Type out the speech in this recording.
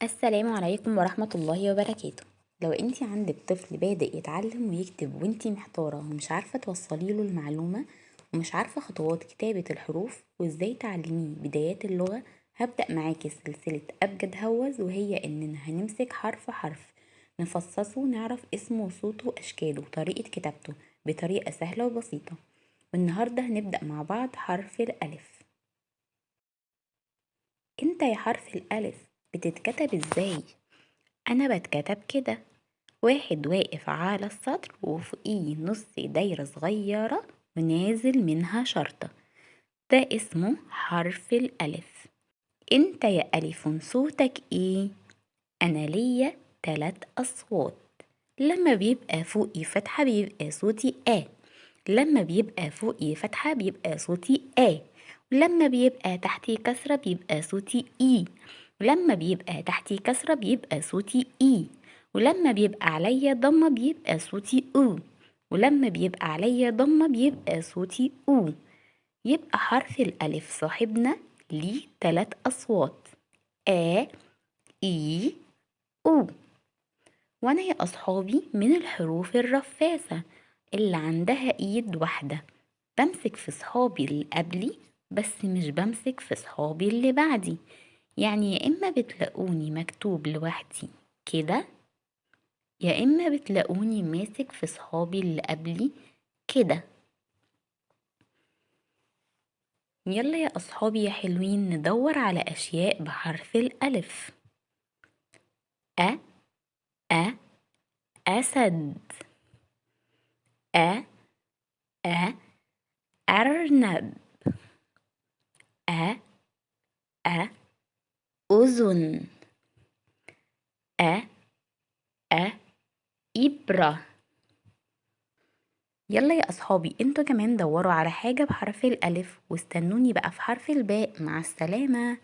السلام عليكم ورحمة الله وبركاته. لو انتي عندك طفل بادئ يتعلم ويكتب وانتي محتارة ومش عارفة توصليله المعلومة ومش عارفة خطوات كتابة الحروف وازاي تعلميه بدايات اللغة، هبدأ معاكي سلسلة أبجد هوز، وهي اننا هنمسك حرف حرف نفصصه ونعرف اسمه وصوته وأشكاله وطريقة كتابته بطريقة سهلة وبسيطة. والنهاردة هنبدأ مع بعض حرف الألف. انت يا حرف الألف بتتكتب ازاي؟ أنا بتكتب كده: واحد واقف على السطر وفوقيه نص دايرة صغيرة ونازل منها شرطة، ده اسمه حرف الألف. انت يا ألف صوتك ايه؟ أنا ليا 3 أصوات. لما بيبقى فوقي فتحة بيبقى صوتي لما بيبقى فوقي فتحة بيبقى صوتي ولما بيبقى تحتي كسرة بيبقى صوتي ولما بيبقى تحتي كسرة بيبقى صوتي ولما بيبقى عليا ضمة بيبقى صوتي ولما بيبقى عليا ضمة بيبقى صوتي يبقى حرف الألف صاحبنا ليه 3 أصوات: آ إي أو. وأنا يا أصحابي من الحروف الرفاسة اللي عندها إيد واحدة، بمسك في صحابي اللي قبلي بس مش بمسك في صحابي اللي بعدي. يعني يا إما بتلاقوني مكتوب لوحدي كده، يا إما بتلاقوني ماسك في صحابي اللي قبلي كده. يلا يا أصحابي يا حلوين ندور على أشياء بحرف الألف. أ أ أسد. أ أ أرنب. أ أ أذن. أ أ إبرة. يلا يا أصحابي انتوا كمان دوروا على حاجة بحرف الألف واستنوني بقى في حرف الباء. مع السلامة.